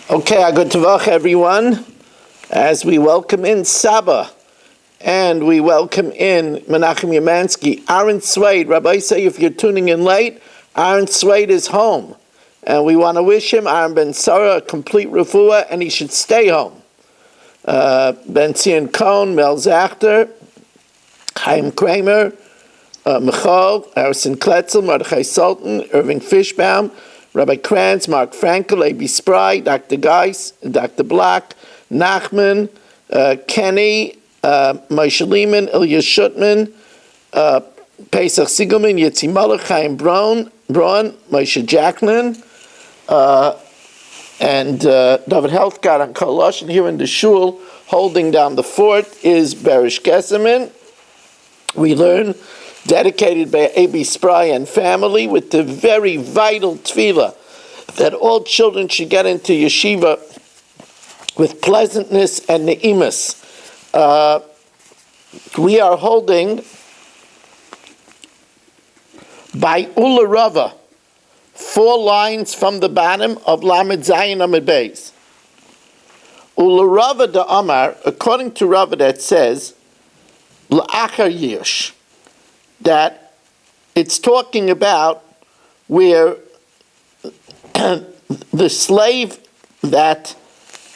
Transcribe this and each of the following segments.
Okay, good tavach everyone, as we welcome in Saba, and we welcome in Menachem Yamansky. Aaron Swade, Rabbi say if you're tuning in late, Aaron Swade is home, and we want to wish him, Aaron Ben Sarah, a complete refuah, and he should stay home. Ben Zion Cohn, Mel Zachter, Chaim Kramer, Michal, Harrison Kletzel, Mordechai Sultan, Irving Fishbaum, Rabbi Kranz, Mark Frankel, A.B. Spry, Dr. Geis, Dr. Black, Nachman, Kenny, Moshe Lehman, Ilya Shutman, Pesach Sigelman, Yitzi Malach, Chaim Braun, Moshe Jacklin, and David Helfgard on Kolosh. And here in the shul, holding down the fort, is Berish Kesselman. We learn, dedicated by A.B. Spry and family, with the very vital tefillah that all children should get into yeshiva with pleasantness and ne'imus. We are holding by Ula Rava, 4 lines from the bottom of Lamed Zayin Amid Beis. Ula Rava de Amar, according to Rava, that says, L'achar Yish, that it's talking about where the slave that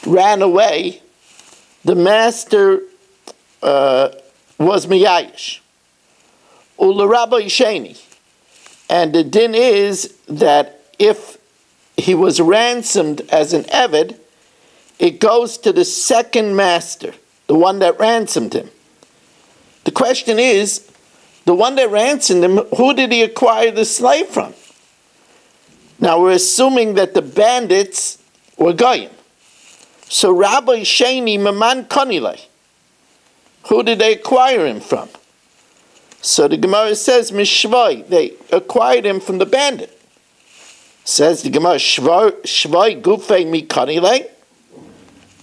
ran away, the master was miyayish. Ula Rabbi Sheni. And the din is that if he was ransomed as an eved, it goes to the second master, the one that ransomed him. The question is, the one that ransomed him, who did he acquire the slave from? Now we're assuming that the bandits were goyim. So Rabbi Sheni Maman Konile, who did they acquire him from? So the Gemara says, Mishvoi, they acquired him from the bandit. Says the Gemara, Shvoi Gufei Mi Konile?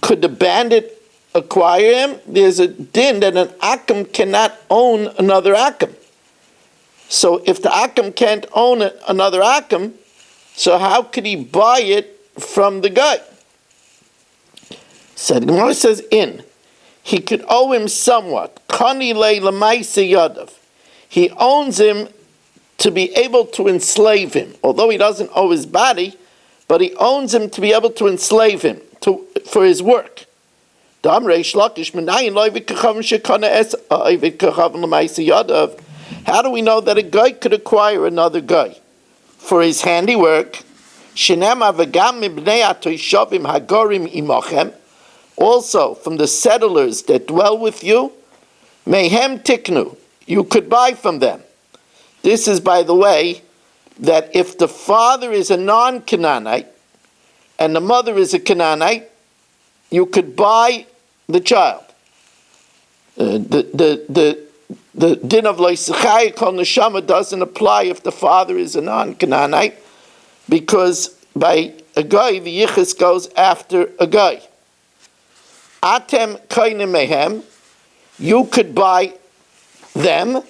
Could the bandit acquire him? There's a din that an Akam cannot own another Akam. So if the Akam can't own another Akam, so how could he buy it from the guy? So the Gemara says, he could owe him somewhat. Kani le lemaisa yadav. He owns him to be able to enslave him. Although he doesn't owe his body, but he owns him to be able to enslave him for his work. How do we know that a guy could acquire another guy for his handiwork? Also, from the settlers that dwell with you, mehem tiknu, you could buy from them. This is, by the way, that if the father is a non-Canaanite and the mother is a Canaanite, you could buy the child. The din of loisachai kol neshama doesn't apply if the father is a non-Canaanite, because by a guy the yichus goes after a guy. Atem koinem mehem, you could buy them.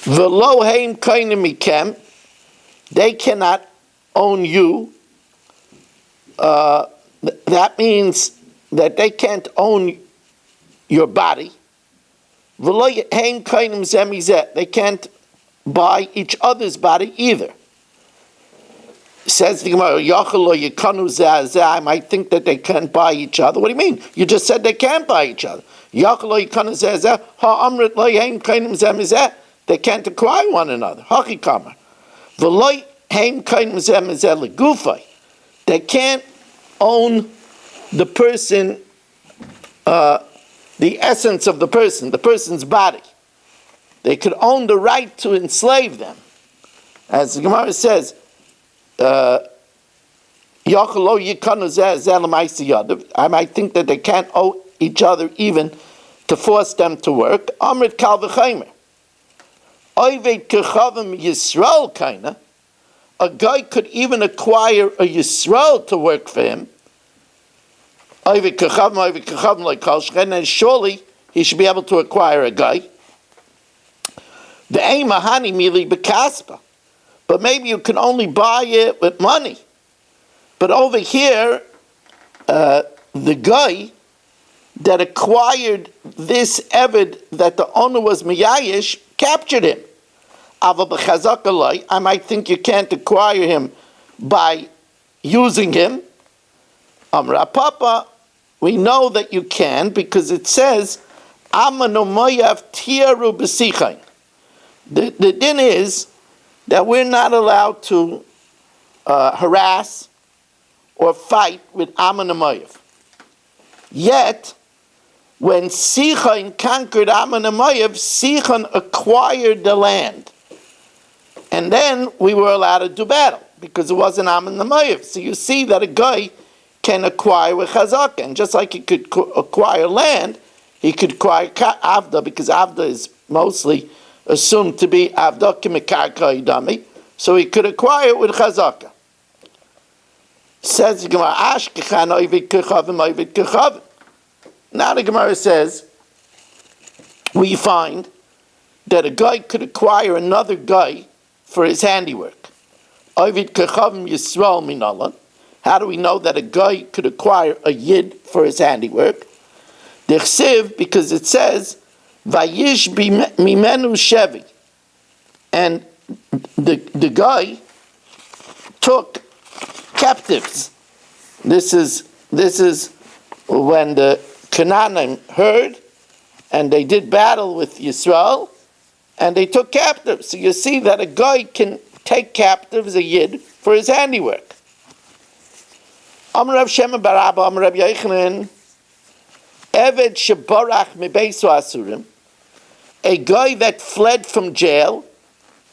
V'lo heim koinem mikem, they cannot own you. That means that they can't own your body. They can't buy each other's body either. Says the Gemara, I might think that they can't buy each other. What do you mean? You just said they can't buy each other. They can't acquire one another. They can't own the person, the essence of the person's body. They could own the right to enslave them. As the Gemara says, I might think that they can't owe each other even to force them to work. Amrit kal v'chaymer. Oyved kechavim Yisrael kaina. A guy could even acquire a Yisrael to work for him. And surely he should be able to acquire a guy. But maybe you can only buy it with money. But over here, the guy that acquired this Eved that the owner was Miyayish captured him. I might think you can't acquire him by using him. Amra Papa, we know that you can because it says, Amanomoyav tiaru b'sichain. The din is that we're not allowed to harass or fight with Amanomoyav. Yet, when Sichon conquered Amanomoyav, Sichon acquired the land. And then we were allowed to do battle because it wasn't Amanomoyav. So you see that a guy can acquire with Chazaka. And just like he could acquire land, he could acquire Avda, because Avda is mostly assumed to be Avda Kimekarka Idami. So he could acquire it with Chazaka. Says the Gemara, Ashkechan Ovid Kechavim Ovid Kechavim. Now the Gemara says, we find that a guy could acquire another guy for his handiwork. Ovid Kechavim Yisrael Minalan. How do we know that a guy could acquire a yid for his handiwork? Dechsiv, because it says, Vayish Mimenu Shevi. And the guy took captives. This is when the Canaanim heard, and they did battle with Yisrael, and they took captives. So you see that a guy can take captives, a yid, for his handiwork. Amar Rav Shema bar Abba, Amar Rav Yochanan, Eved shebarach mibeiso asurim, a guy that fled from jail,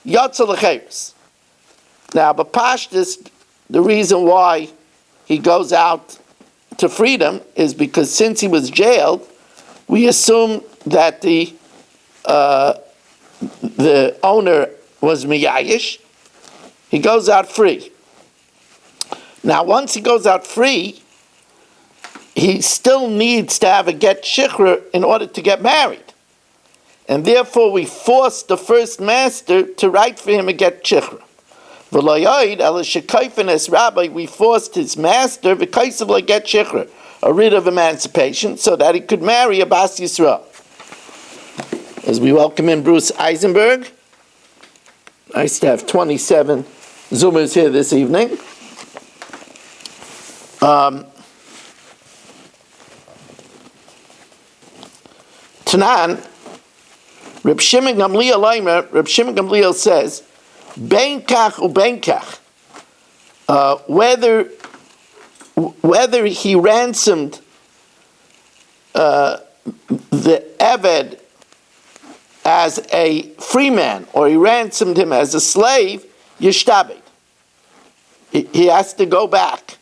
yatsa l'cheiros. Now, Bapashtis, the reason why he goes out to freedom is because since he was jailed, we assume that the owner was miyayish. He goes out free. Now, once he goes out free, he still needs to have a get shikra in order to get married. And therefore, we force the first master to write for him a get shikra. We forced his master, a get shikra, a writ of emancipation, so that he could marry a Bas Yisrael. As we welcome in Bruce Eisenberg. Nice to have 27 Zoomers here this evening. Tanan, Reb Shimon Gamliel says, "Bein kach ubein kach." Whether he ransomed the Eved as a free man or he ransomed him as a slave, yishtabed. He has to go back.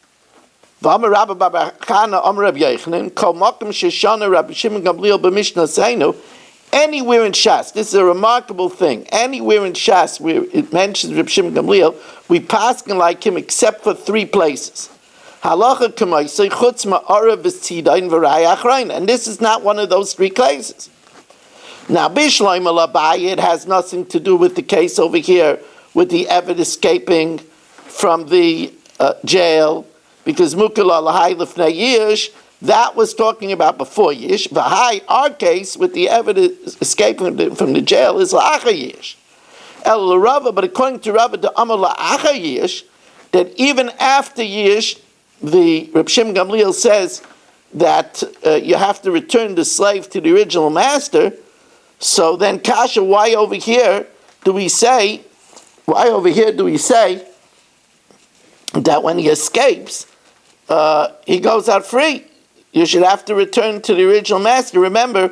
Anywhere in Shas, this is a remarkable thing. Anywhere in Shas where it mentions Reb Shimon Gamliel, we paskin like him except for 3 places. And this is not one of those 3 cases. Now, Bishloim Alabai, it has nothing to do with the case over here with the Eved escaping from the jail, because Mukala Lahai Lifnei Yish, that was talking about before Yish. V'hai, our case with the Eved escaping from the jail is La'acha Yish. El Rava, but according to Rava, the Amar La'acha Yish, that even after Yish, the Reb Shimon Gamliel says that you have to return the slave to the original master. So then, Kasha, why over here do we say that when he escapes, he goes out free? You should have to return to the original master. Remember,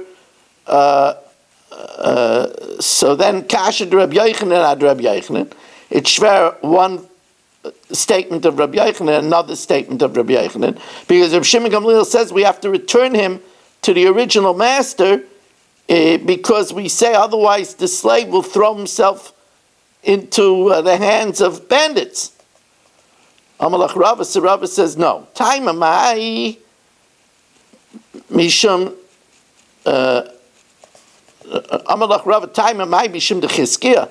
so then Kasha to Rabbi Yochanan ad Rabbi Yochanan. It's shver one statement of Rabbi Yochanan, another statement of Rabbi Yochanan, because Reb Shimon Gamliel says we have to return him to the original master, because we say otherwise the slave will throw himself into the hands of bandits. Amalach Rava, so Rava says no. Time amai mishum Amalach Rava, time amai mishum de Chizkiah.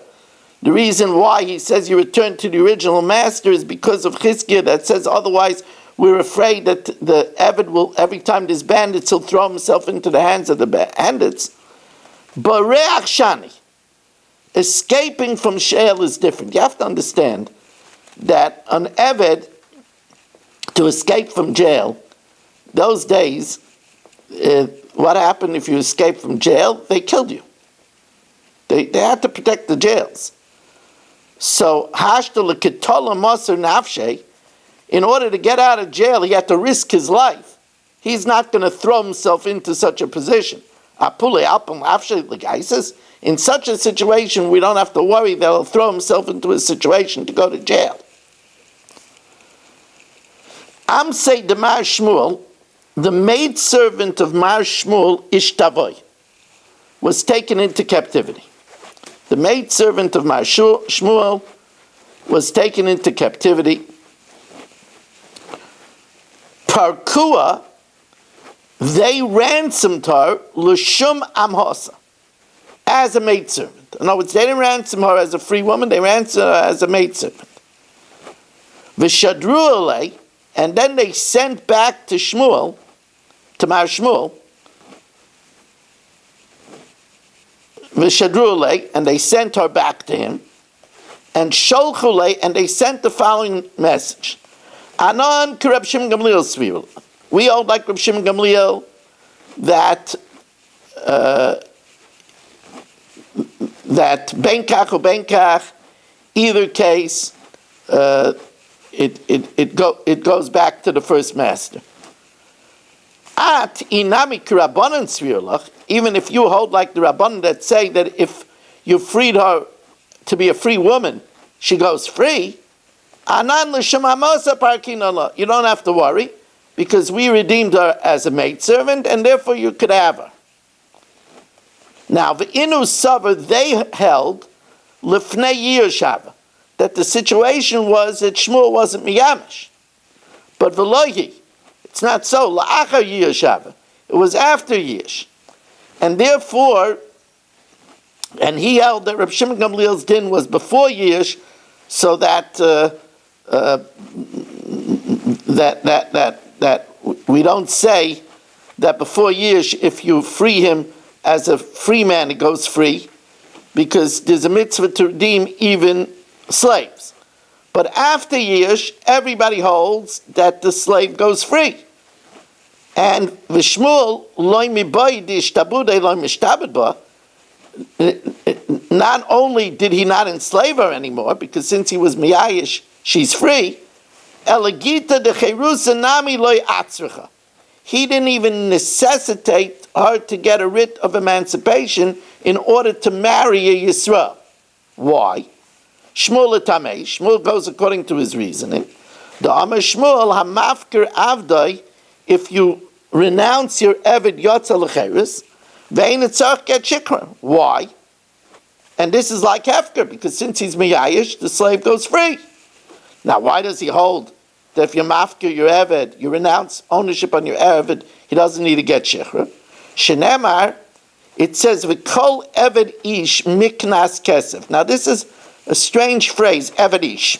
The reason why he says you return to the original master is because of Chizkiah that says otherwise we're afraid that the Eved will, every time there's bandits, he'll throw himself into the hands of the bandits. Bareach Shani, escaping from Sheol is different. You have to understand that an Eved, to escape from jail, those days, what happened if you escaped from jail? They killed you. They had to protect the jails. So, Hashtal Ketola Moser Nafshe, in order to get out of jail, he had to risk his life. He's not going to throw himself into such a position. In such a situation, we don't have to worry that he'll throw himself into a situation to go to jail. Amsei de Mar Shmuel, the maidservant of Mar Shmuel, Ishtavoy, was taken into captivity. The maidservant of Mar Shmuel was taken into captivity. Parkua, they ransomed her, Lushum Amhosa, as a maidservant. In other words, they didn't ransom her as a free woman, they ransomed her as a maidservant. V'shadru alei, and then they sent back to Shmuel, to Mar Shmuel, V'shadru, and they sent her back to him, and Sholchule, and they sent the following message. Anon Reb Shimon Gamliel Svir. We hold like Reb Shimon Gamliel that Benkach or Benkach, either case, it goes back to the first master. At inami Rabbanan Svirlach, even if you hold like the Rabbanan that say that if you freed her to be a free woman, she goes free. Anan l'shemamosa parkinala. You don't have to worry, because we redeemed her as a maidservant, and therefore you could have her. Now, the Inu Savar, they held Lifnei Yirshava, that the situation was that Shmuel wasn't miyamish. But Velohi, it's not so. La'achar Yirshava, it was after Yish. And therefore, and he held that Reb Shimon Gamliel's din was before Yish, so that that we don't say that before Yish, if you free him as a free man, he goes free, because there's a mitzvah to redeem even slaves. But after Yish, everybody holds that the slave goes free. And Vishmuel loy miboy d'ishtabudei loy mishtabed ba. Not only did he not enslave her anymore, because since he was miyayish, she's free. Elegita de cherusa nami loy atzricha. He didn't even necessitate her to get a writ of emancipation in order to marry a Yisrael. Why? Shmuel etamei. Shmuel goes according to his reasoning. The Amar Shmuel hamafker avdai. If you renounce your Eved Yotza L'cheres, ve'ein etzarech get shikra. Why? And this is like Hefker, because since he's miyayish, the slave goes free. Now, why does he hold that if you mafker your Eved, you renounce ownership on your Eved, he doesn't need to get shikra? Shenemar, it says, V'kol Eved ish miknas kesef. Now, this is a strange phrase, Eved ish.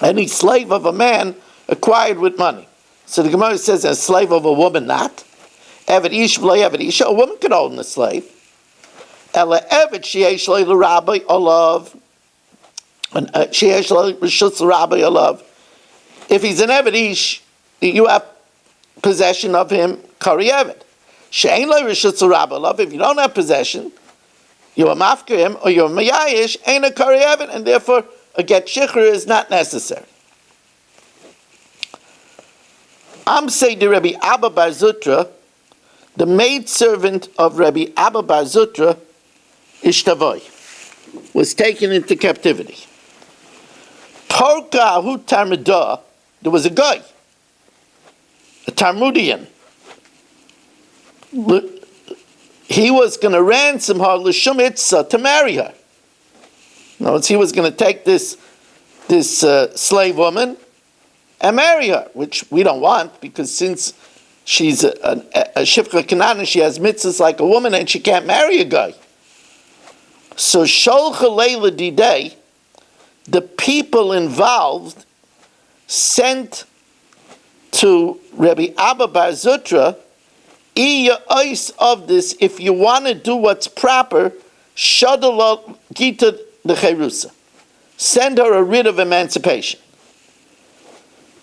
Any slave of a man acquired with money. So the Gemara says, a slave of a woman not. Eved ish v'lo Eved ish. A woman could own a slave. Ela Eved sheyesh lo l'rabbi olav. Sheyesh lo rishus l'rabbi olav. If he's an Eved ish, you have possession of him, kari Eved. She'ein lo rishus l'rabbi olav. If you don't have possession, you're a mafker him, or you're a mayayish, ain't a kari Eved, and therefore a get shikhr is not necessary. Amsei de Rabbi Abba Bar Zutra, the maidservant of Rabbi Abba Bar Zutra, Ishtavoy, was taken into captivity. Porka Ahu Tarmudah, there was a guy, a Talmudian. He was going to ransom her l'shum itzah, to marry her. In other words, he was going to take this slave woman and marry her, which we don't want, because since she's a Shifcha Kanana, she has mitzvahs like a woman and she can't marry a guy. So Sholcha Leila Didei, the people involved sent to Rabbi Abba Bar Zutra, Iya Ois of this, if you want to do what's proper, Shadala Gita the Cherusa. Send her a writ of emancipation.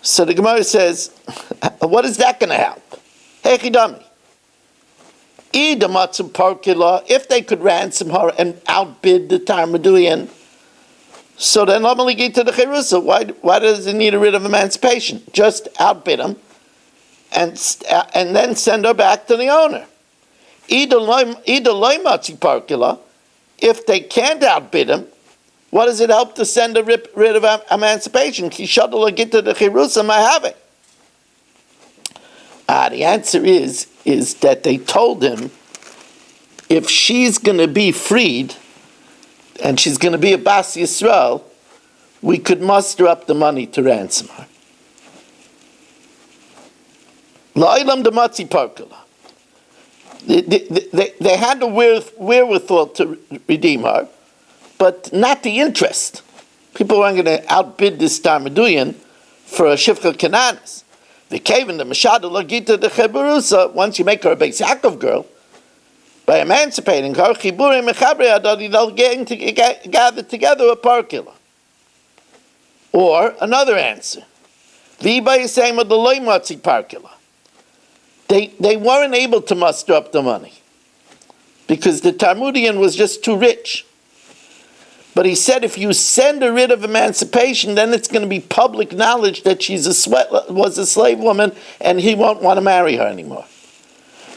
So the Gemara says, what is that going to help? Hechidami. If they could ransom her and outbid the Talmudian, so then normally get to the Cherusa. Why does it need a writ of emancipation? Just outbid him and then send her back to the owner. If they can't outbid him, what does it help to send a writ of emancipation? The answer is that they told him if she's going to be freed and she's going to be a Bas Yisrael, we could muster up the money to ransom her. La'ilam dematzi parkala. They had the wherewithal to redeem her, but not the interest. People weren't going to outbid this Talmudian for a Shivcha Kananis. The cave in the Mashada Lagita de Cheburusa, once you make her a Beis Yaakov girl, by emancipating her, Chiburi Mechabri Adadi, they'll gather together a parkila. Or another answer, Viba Yisema the Loimatzi parkila. They weren't able to muster up the money because the Talmudian was just too rich. But he said if you send a writ of emancipation, then it's going to be public knowledge that she was a slave woman and he won't want to marry her anymore.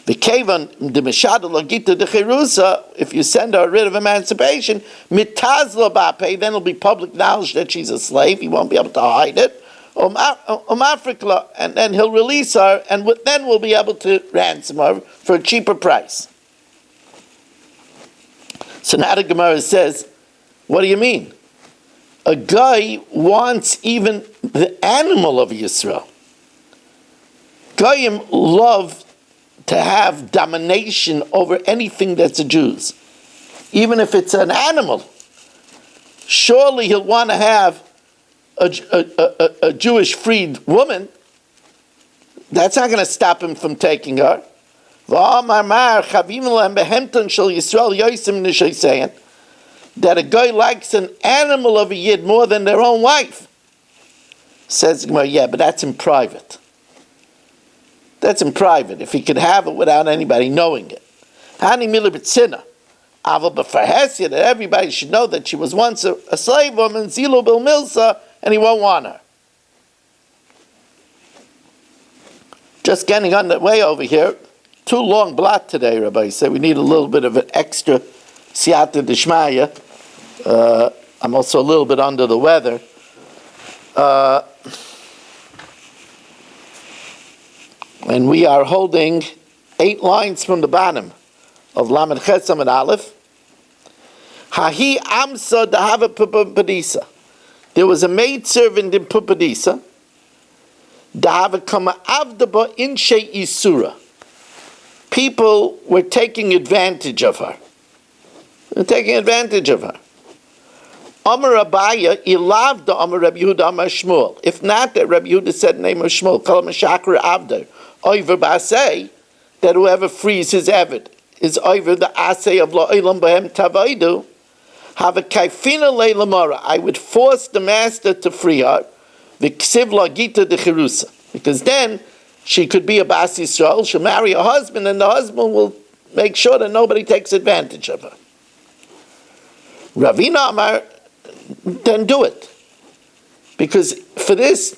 The Kevan, the Meshada Lagita de Cherusa, if you send her a writ of emancipation, mitazla bape, then it'll be public knowledge that she's a slave. He won't be able to hide it. Afrika, and then he'll release her, and then we'll be able to ransom her for a cheaper price. So now the Gemara says, what do you mean? A guy wants even the animal of Yisrael. Goyim love to have domination over anything that's a Jew's, even if it's an animal. Surely he'll want to have a Jewish freed woman. That's not going to stop him from taking her. That a guy likes an animal of a Yid more than their own wife. Says, yeah, but that's in private. That's in private, if he could have it without anybody knowing it. Hani milibitzina. Aval b'farhesia, that everybody should know that she was once a slave woman, zilu bil milsa, and he won't want her. Just getting on the way over here. Too long blot today, Rabbi said. We need a little bit of an extra siyata d'shmaya. I'm also a little bit under the weather. And we are holding 8 lines from the bottom of Lamed Chesam and Aleph. Hahi amsa dahava pupadisa. There was a maidservant in Pupadisa. Dahava kama avdaba inshe isura. People were taking advantage of her. Amar Abaya, ilavda Amar Rabbi Yehuda Amar Shmuel. If not, that Rabbi Yehuda said the name of Shmuel. Kol mashakra avda. Oiver ba'asei, that whoever frees his avid is over the asay of la'ilam b'hem tavaidu. Have a kaifina leilamara. I would force the master to free her. V'ksiv lagita de cherusa. Because then she could be a Bas Yisrael. She'll marry her husband, and the husband will make sure that nobody takes advantage of her. Ravina Amar, then do it. Because for this,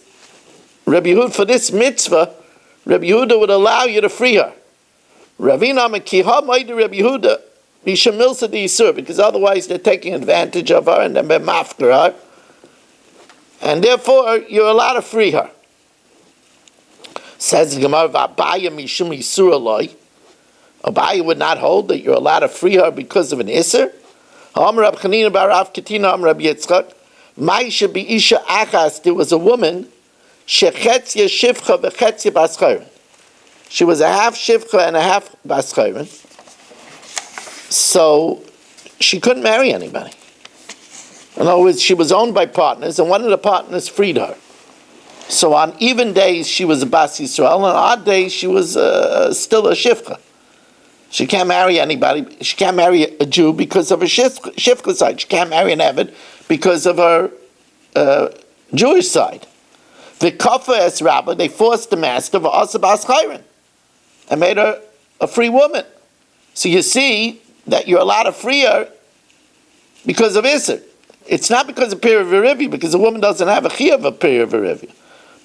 Rabbi Yehuda, for this mitzvah, Rabbi Yehuda would allow you to free her. Ravina Amar kiha ma'id Rabbi Yehuda mishamilsa di yisur, because otherwise they're taking advantage of her and then they're mafker her. And therefore, you're allowed to free her. Says the Gemara, V'abaya mishum yisur aloi. Abaya would not hold that you're allowed to free her because of an isser. Amar Rab Chanina bar Rav Katina Amar Rab Yitzchak. Ma'isha bi'isha achas. There was a woman. Shechetzia shivcha v'chetzia baschayrin. She was a half shivcha and a half baschayrin. So she couldn't marry anybody. In other words, she was owned by partners, and one of the partners freed her. So on even days, she was a Bas Yisrael, and on odd days, she was still a Shifcha. She can't marry anybody. She can't marry a Jew because of her Shifcha side. She can't marry an Eved because of her Jewish side. The Kafa es Rabbah, they forced the master of Asa Bas Chayrin and made her a free woman. So you see that you're allowed to free her because of Isser. It's not because of Pir V'Rivi, because a woman doesn't have a Chi of a Pir V'Rivi.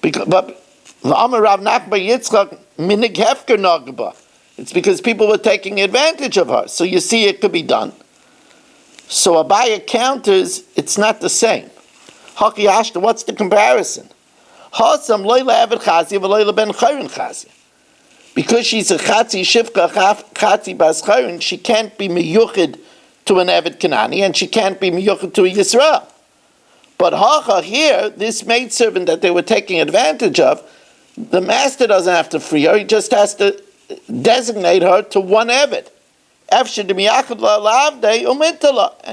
But the Amar Rav Nachman Yitzchak Minig Hefker Nagba. It's because people were taking advantage of her. So you see it could be done. So Abaya counters, it's not the same. Haki Ashta, what's the comparison? Hasam Leila Eved Chazi v'Leila Ben Chayrin Chazi. Because she's a Chatzi Shivka Chatzi Bas Chayrin, she can't be miyuchid to an Eved Kanani, and she can't be miyuchid to a Yisrael. But Hacha here, this maidservant that they were taking advantage of, the master doesn't have to free her, he just has to designate her to one Eved. And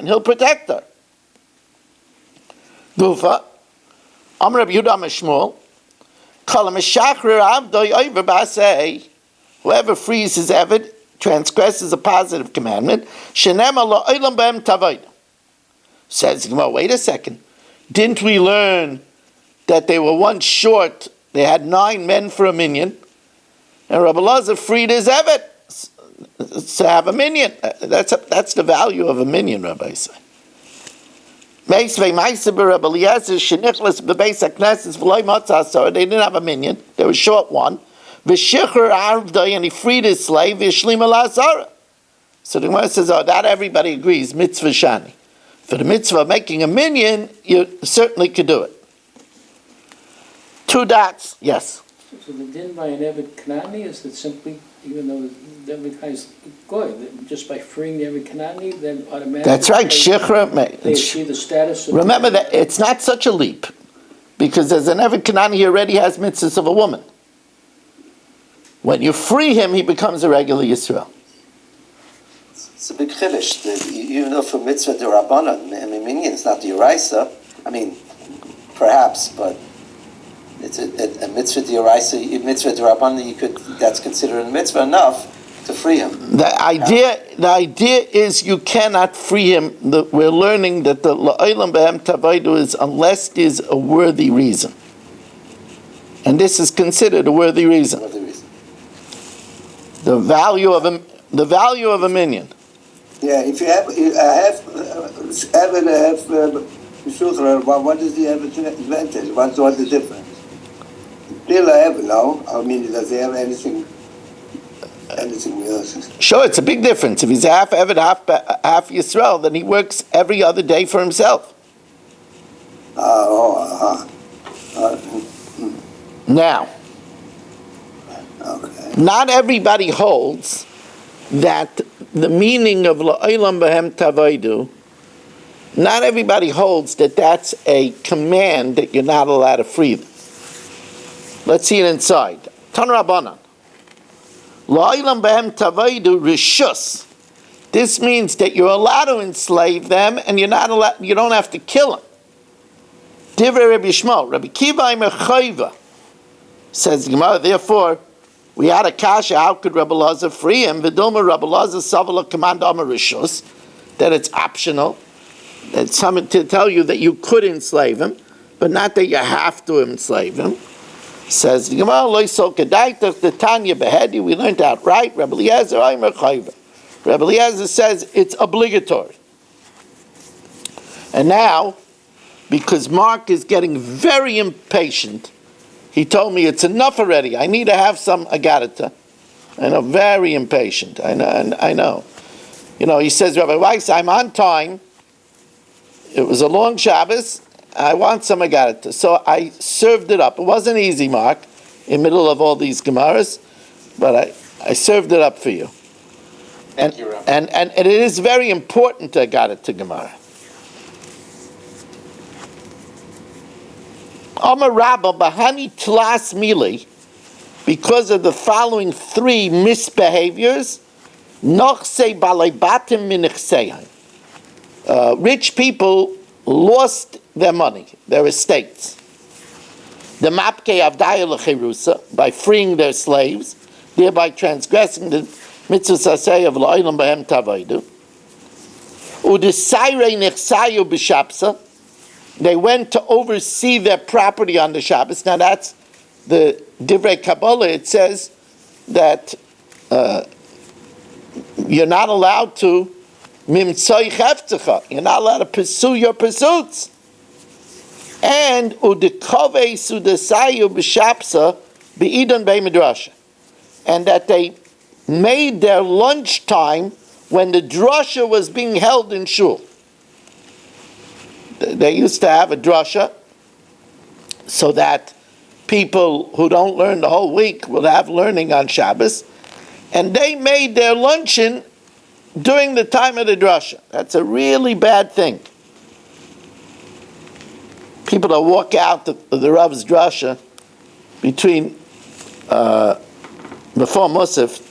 he'll protect her. Gufa, Amr Rabbi Yehuda Mishmul, whoever frees his Eved transgresses a positive commandment. Says, well, wait a second. Didn't we learn that they were once short? They had 9 men for a minyan, and Rabbi Lazar freed his Eved to have a minyan. That's the value of a minyan, Rabbi say. They didn't have a minyan. They were short one. And he freed his slave. So the Gemara says, oh, that everybody agrees, mitzvah shani. For the mitzvah of making a minyan, you certainly could do it. 2 dots, yes. So the din by an Eved Kanani is that simply, even though the Eved guy is good, just by freeing the Eved Kanani, then automatically... That's right, they achieve the status of... Remember that it's not such a leap, because as an Eved Kanani, he already has mitzvahs of a woman. When you free him, he becomes a regular Yisrael. It's a big chiddush. Even though for mitzvah d'Rabbanan, I mean, minyan is not the Yoraisa. I mean, perhaps, but it's a mitzvah d'Yoraisa, mitzvah d'Rabbanan, that's considered a mitzvah enough to free him. The idea is you cannot free him. We're learning that the la'olam behem tavaidu is unless there's a worthy reason. And this is considered a worthy reason. The value of a minyan. Yeah, if you have what is the advantage? What's the difference? Still I have now. I mean, does he have anything else? Sure, it's a big difference. If he's half Eved, half Yisrael, then he works every other day for himself. Now, okay. Not everybody holds that the meaning of la'olam behem tavaidu, not everybody holds that that's a command that you're not allowed to free them. Let's see it inside. Tan Rabbanan. La'olam behem tavaidu rishus. This means that you're allowed to enslave them and you're not allowed, you don't have to kill them. Divrei Rabbi Yishmael, Rabbi Kiva Imer Chayva, says the Gemara, therefore, we had a kasha, how could Rabbi Lazar free him? V'dilma Rabbi Lazar savala command Amar Rishus, that it's optional, that's something to tell you that you could enslave him, but not that you have to enslave him. Says the Gemara, Lo Yisol Kedaitach, the Tanya Behedi, we learned outright, Rabbi Eliezer Omer Chayva. Rabbi Eliezer says it's obligatory. And now, because Mark is getting very impatient, he told me it's enough already. I need to have some agarita. I know, very impatient. I know. You know, he says, Rabbi Weiss, I'm on time. It was a long Shabbos. I want some agarita. So I served it up. It wasn't easy, Mark, in the middle of all these Gemaras, but I served it up for you. Thank you, Rabbi. And it is very important to agarita Gemara. Amar Rabba Bahani Tlas Mili, because of the following 3 misbehaviors, Nochse Balaibatim Minichseim. rich people lost their money, their estates. The mapke avdaya lechirusa, by freeing their slaves, thereby transgressing the mitzvah saseh of la'olam b'hem tavaydu. U'desayrei nechsayu b'shapsa, they went to oversee their property on the Shabbos. Now that's the Divrei Kabbalah. It says that you're not allowed to mimtzoi cheftecha. You're not allowed to pursue your pursuits. And udekove sudesayu b'shapsa be'idon be'midrasha, and that they made their lunchtime when the drasha was being held in shul. They used to have a drasha so that people who don't learn the whole week will have learning on Shabbos, and they made their luncheon during the time of the drasha. That's a really bad thing. People that walk out of the Rav's drasha between before Musaf,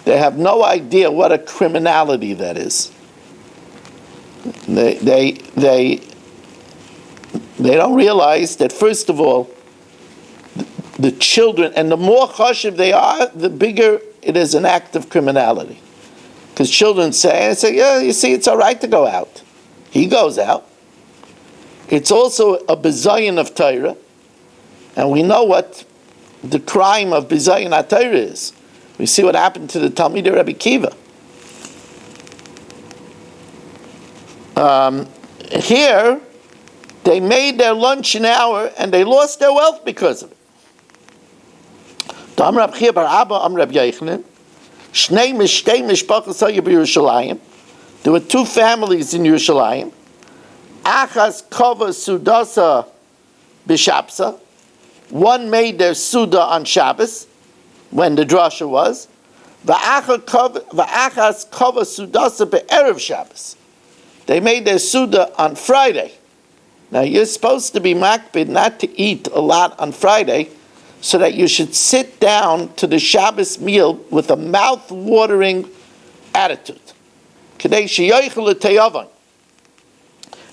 they have no idea what a criminality that is. They don't realize that, first of all, the children, and the more chashiv they are, the bigger it is an act of criminality. Because children say, yeah, you see, it's all right to go out. He goes out. It's also a bizayon of Torah, and we know what the crime of bizayon HaTorah is. We see what happened to the Talmidei Rebbe Kiva. Here, they made their lunch an hour, and they lost their wealth because of it. There were two families in Yerushalayim. Achas kova sudasa b'shapsa. One made their suda on Shabbos, when the drasha was. V'achas kova sudasa be'erev Shabbos. They made their suda on Friday. Now you're supposed to be makbid not to eat a lot on Friday, so that you should sit down to the Shabbos meal with a mouth-watering attitude. Kedei sheyochel l'teyavan.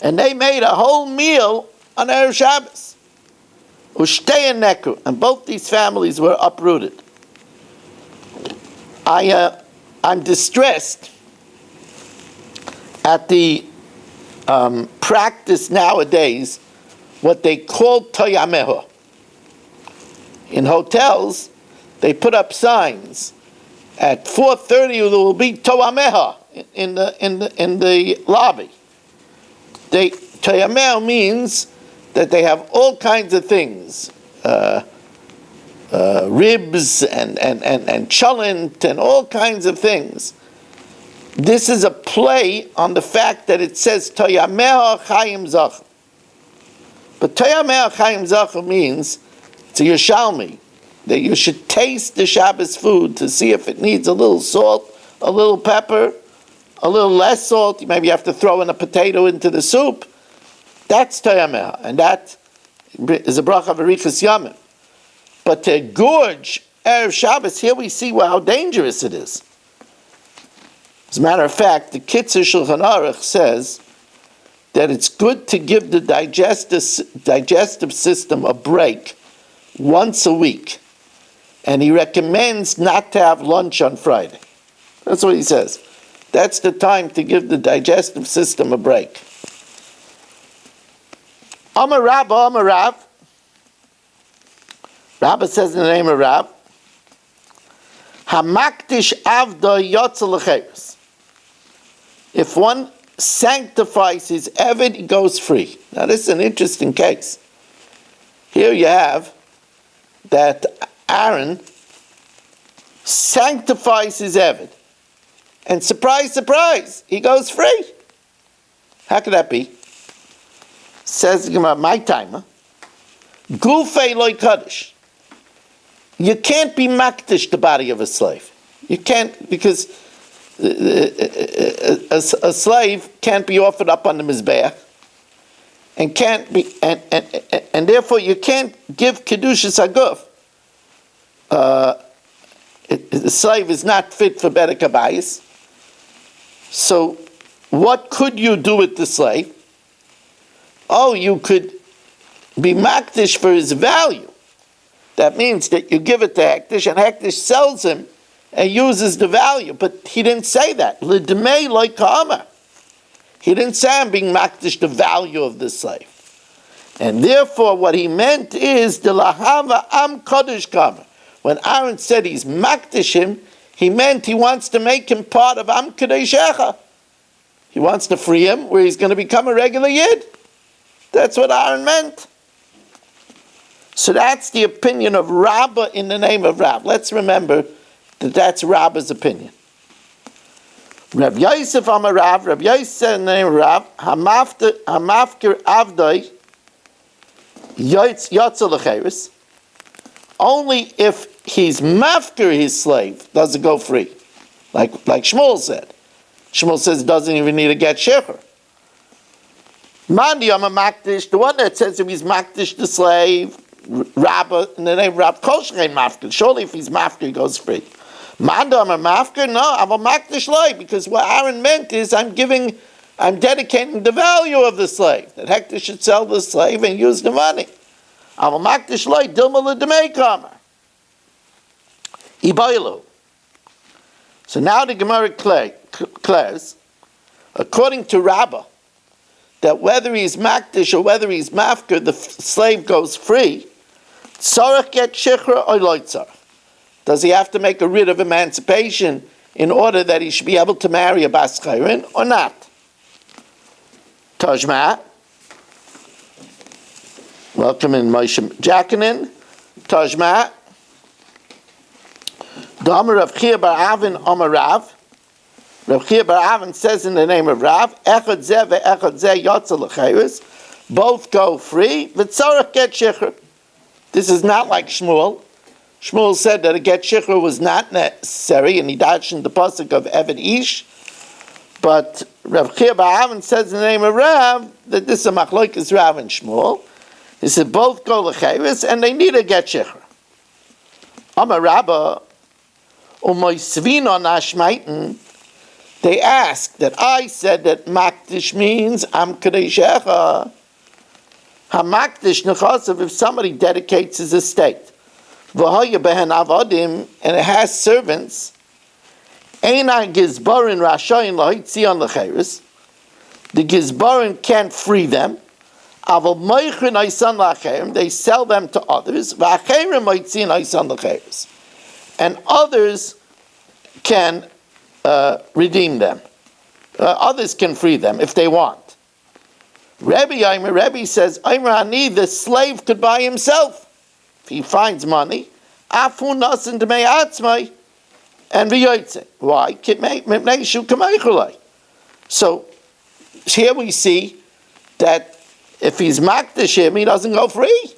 And they made a whole meal on Erev Shabbos. Ushtei and Neku, and both these families were uprooted. I'm distressed at the practice nowadays, what they call toyameho. In hotels, they put up signs. At 4:30, there will be toyameha in the lobby. Toyameha means that they have all kinds of things, ribs and cholent and all kinds of things. This is a play on the fact that it says Toyameha Chayim Zach. But Toyameha Chayim Zach means, it's a Yerushalmi, that you should taste the Shabbos food to see if it needs a little salt, a little pepper, a little less salt. Maybe you have to throw in a potato into the soup. That's Toyameha, and that is a bracha of Arichas Yamim. But to gorge Erev Shabbos, here we see how dangerous it is. As a matter of fact, the Kitzur Shulchan Aruch says that it's good to give the digestive system a break once a week. And he recommends not to have lunch on Friday. That's what he says. That's the time to give the digestive system a break. Amar Rav. Rabba says in the name of Rav, Hamaktish avda yotza l'cheres. If one sanctifies his eved, he goes free. Now this is an interesting case. Here you have that Aaron sanctifies his eved, and surprise, surprise, he goes free. How could that be? Says my timer, Gufei loy kaddish. You can't be makdish the body of a slave. You can't, because a slave can't be offered up on the mizbeach, and can't be, and therefore you can't give kedushas haguf. The slave is not fit for bedek habayis. So what could you do with the slave? Oh, you could be makdish for his value. That means that you give it to Hektish, and Hektish sells him and uses the value. But he didn't say that. L'dmei like Ka'amar. He didn't say I'm being makdish the value of the slave. And therefore, what he meant is the lahava am kodesh Ka'amar. When Aaron said he's makdish him, he meant he wants to make him part of am kadeshecha. He wants to free him where he's going to become a regular yid. That's what Aaron meant. So that's the opinion of Rabbah in the name of Rav. Let's remember that that's Rabbah's opinion. Rav Yosef Amar Rav, Rav Yosef said in the name of Rav, Hamafkir Avdai Yotza L'cheres. Only if he's mafkir his slave does it go free. Like Shmuel said. Shmuel says it doesn't even need to get shecher. Mandi Amar Makdish, the one that says if he's makdish the slave, Rabbah, in the name of Rav Kosher mafkir. Surely if he's mafkir, he goes free. Manda Amar mafkir, no, I'm a makdish slave, because what Aaron meant is I'm dedicating the value of the slave. That Hector should sell the slave and use the money. I'm a makdish slave, dilma l'demei kamer. Ibaylu. So now the Gemara declares, according to Rabbah, that whether he's makdish or whether he's mafkir, the slave goes free. Tzarech get shichra or lo tzarech? Does he have to make a writ of emancipation in order that he should be able to marry a bas chayrin or not? Tajma. Welcome in Moshe Jackanin. Tajma. Damar Rav Chia bar Avin Amar Rav. Rav Chia bar Avin says in the name of Rav, Echad zeh ve'echad zeh yotza l'chayris. Both go free. V'tzarech get shichra. This is not like Shmuel. Shmuel said that a get shichra was not necessary, and he dashed in the pasuk of Eved Ish. But Rav Chia bar Avin says in the name of Rav that this is a machlokes Rav and Shmuel. He said both go l'chayris, and they need a get shichra. Amar Rabbah, u'moisvino nashmaiten. They ask that I said that makdish means am kadeshecha. Hamakdish nechasav, if somebody dedicates his estate, v'haya behen avodim, and it has servants, eina gizbarin rashayin lahitzion l'cheres, the gizbarin can't free them, aval moichin aisan lacherim, they sell them to others, v'acherim moitzin aisan l'cheres, and others can redeem them. Others can free them if they want. Rebbe says, the slave could buy himself. If he finds money, afu nasin d'mei atzmai, and v'yoytze. Why? So, here we see that if he's makdish him, he doesn't go free.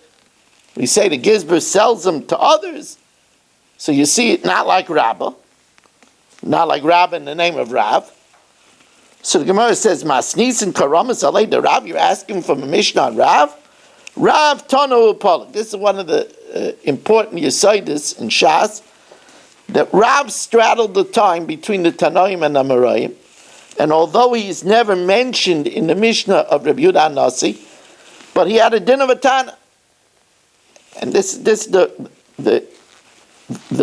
We say the gizber sells them to others. So you see it not like Rabbah. Not like Rabbah in the name of Rav. So the Gemara says, Masnis and Karamas alei the Rav, you're asking from a Mishnah on Rav? Rav Tonu Upalik. This is one of the important Yesodis in Shas, that Rav straddled the time between the Tanoim and the Amoraim, and although he is never mentioned in the Mishnah of Rabbi Yehuda Nasi, but he had a din of a Tana. And this the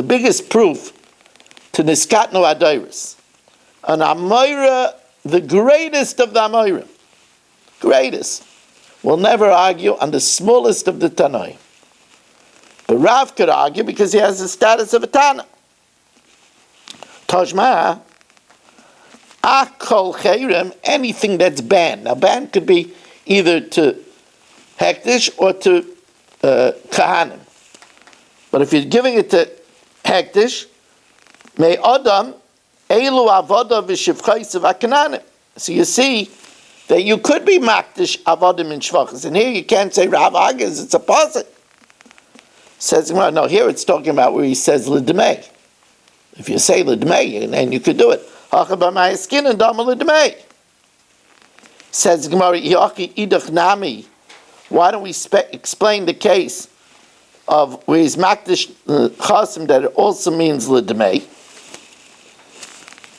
biggest proof to Niskatnu Adairis. An Amoira, the greatest of the Amoirim, greatest, will never argue on the smallest of the Tanoim. But Rav could argue because he has the status of a Tana. Tajma, Akol Chayrim, anything that's banned. Now, banned could be either to Hektish or to Kahanim. But if you're giving it to Hektish, May Adam Elu Avodah v'Shivchais v'Akananim. So you see that you could be Makdish Avodim in Shvachas. And here you can't say Rav Agaz, it's a posit. Says, well, no, here it's talking about where he says L'dmei. If you say L'dmei, then you could do it. Hachabamai skin and Dama L'dmei. Says Gemara, Yoki Idach Nami. Why don't we explain the case of where he's Makdish Chasim that it also means L'dmei?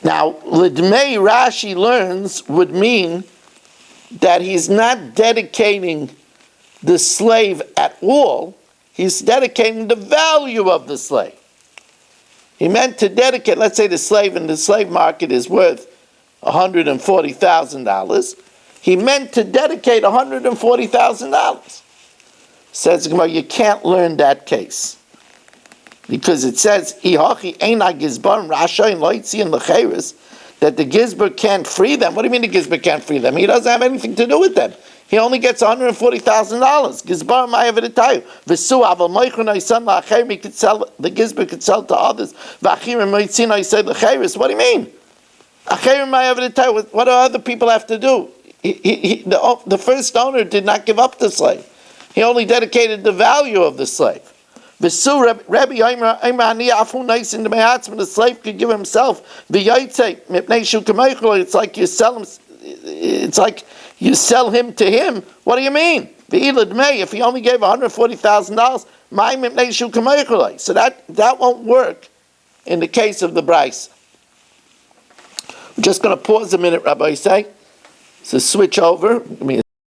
Now, Lidmei, Rashi learns, would mean that he's not dedicating the slave at all, he's dedicating the value of the slave. He meant to dedicate, let's say the slave in the slave market is worth $140,000. He meant to dedicate $140,000. Says the Gemara, you can't learn that case. Because it says, that the Gizber can't free them. What do you mean the Gizber can't free them? He doesn't have anything to do with them. He only gets $140,000. Gizbar ma'av v'su aval moichrun son la'acherim. He could sell. The Gizber could sell to others. V'achirim moitzin I the l'cheiris. What do you mean? Acherim ma'av. What do other people have to do? The first owner did not give up the slave. He only dedicated the value of the slave. V'su Rabbi Yomer ani afu nice in the me'atzim. The slave could give himself. V'yaitze mipnei shu k'meichel. It's like you sell him. It's like you sell him to him. What do you mean? If he only gave $140,000, so that won't work in the case of the Bryce. We're just going to pause a minute, Rabbi say. So switch over.